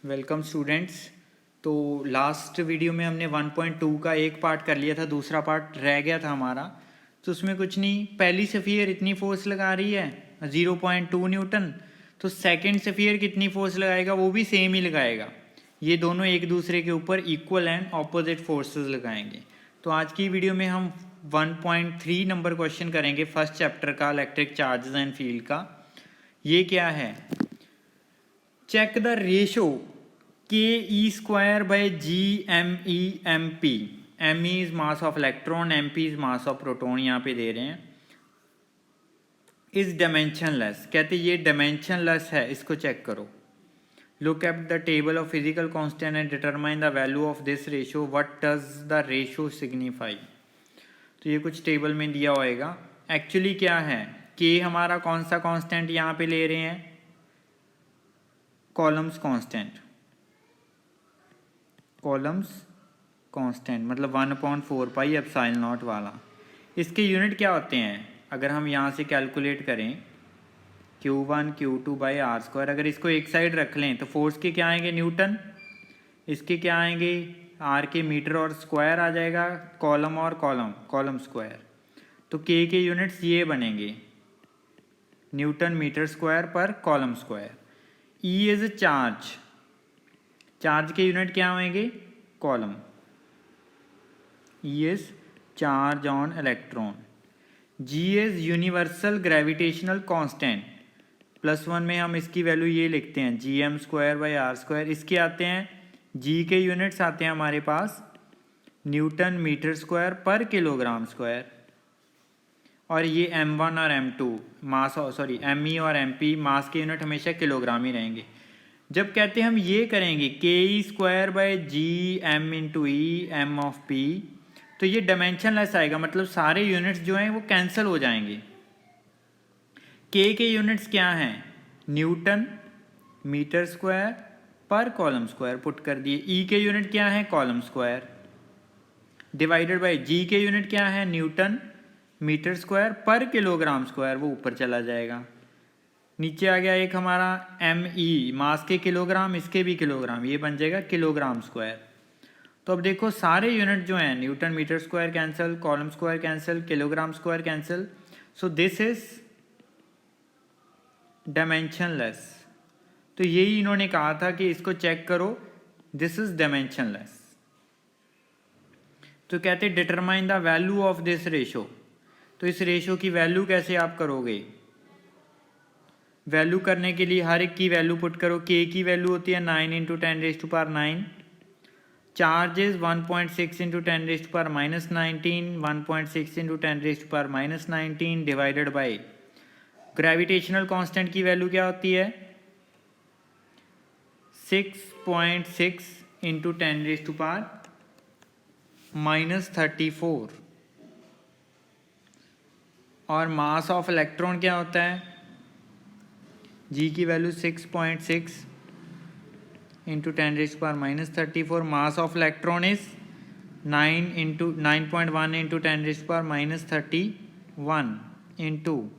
Welcome students. तो last video में हमने 1.2 का एक पार्ट कर लिया था, दूसरा पार्ट रह गया था हमारा। तो उसमें कुछ नहीं, पहली सफ़ियर इतनी फोर्स लगा रही है 0.2 न्यूटन, तो सेकंड सफ़ियर कितनी फोर्स लगाएगा, वो भी सेम ही लगाएगा। ये दोनों एक दूसरे के ऊपर इक्वल एंड ऑपोजिट फोर्सेस लगाएंगे। तो आज की वीडियो में हम 1.3 नंबर क्वेश्चन करेंगे फर्स्ट चैप्टर का, इलेक्ट्रिक चार्जेस एंड फील्ड का। ये क्या है, check the ratio ke²/g_me_mp। me is mass of electron, mp is mass of proton, यहाँ पे दे रहे हैं। इज डायमेंशनलेस, कहते ये डायमेंशनलेस है, इसको चेक करो। Look at the table of physical constant and determine the value of this ratio, what does the ratio signify. तो ये कुछ टेबल में दिया होएगा। एक्चुअली क्या है, के हमारा कौन सा कांस्टेंट यहाँ पे ले रहे हैं, कॉलम्स कांस्टेंट। कॉलम्स कांस्टेंट मतलब 1/4 पाई एप्सिलॉन नॉट वाला। इसके यूनिट क्या होते हैं, अगर हम यहाँ से कैलकुलेट करें Q1 Q2/r², अगर इसको एक साइड रख लें तो फोर्स के क्या आएंगे, न्यूटन। इसके क्या आएंगे, आर के मीटर, और स्क्वायर आ जाएगा कॉलम और कॉलम स्क्वायर। तो के यूनिट्स ये बनेंगे, newton metre square per coulomb square. E is charge, charge के यूनिट क्या होंगे, coulomb. E is charge on electron. G is universal gravitational constant, +1 में हम इसकी वैल्यू ये लिखते हैं gm²/r²। इसके आते हैं, जी के यूनिट्स आते हैं हमारे पास न्यूटन मीटर स्क्वायर पर किलोग्राम स्क्वायर। और ये m1 और m2 मास, सॉरी me और mp मास के यूनिट हमेशा किलोग्राम ही रहेंगे। जब कहते हैं हम ये करेंगे ke²/g_m/e m(p), तो ये डायमेंशनलेस आएगा, मतलब सारे यूनिट्स जो हैं वो कैंसिल हो जाएंगे। के यूनिट्स क्या हैं, newton metre square per coulomb square put कर दिए। ई के यूनिट क्या है, कॉलम स्क्वायर, डिवाइडेड बाय जी के यूनिट क्या है, न्यूटन मीटर स्क्वायर पर किलोग्राम स्क्वायर, वो ऊपर चला जाएगा। नीचे आ गया एक हमारा ME, मास के किलोग्राम, इसके भी किलोग्राम, ये बन जाएगा किलोग्राम स्क्वायर। तो अब देखो सारे यूनिट जो हैं, newton metre square cancel, coulomb square cancel, kilogram square cancel, so this is dimensionless. तो यही इन्होंने कहा था कि इसको चेक करो, दिस इज डायमेंशनलेस। तो कहते determine the value of this ratio. तो इस रेशो की वैल्यू कैसे आप करोगे, वैल्यू करने के लिए हर एक की वैल्यू पुट करो। के की वैल्यू होती है 9 × 10⁻⁹, charge is 1.6 × 10⁻⁻19, 1.6 × 10⁻⁻19 divided by gravitational constant की वैल्यू क्या होती है, 6.6 × 10⁻⁻34। और मास ऑफ इलेक्ट्रॉन क्या होता है, जी की value 6.6 × 10⁻⁻34। Mass of electron is 9.1 × 10⁻31 into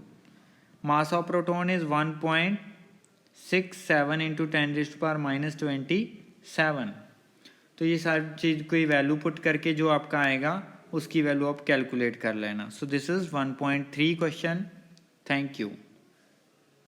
mass of proton is 1.67 × 10⁻27। तो ये सारी चीज़ कोई वैल्यू पुट करके जो आपका आएगा उसकी वैल्यू आप कैलकुलेट कर लेना। सो this is 1.3 question. Thank you.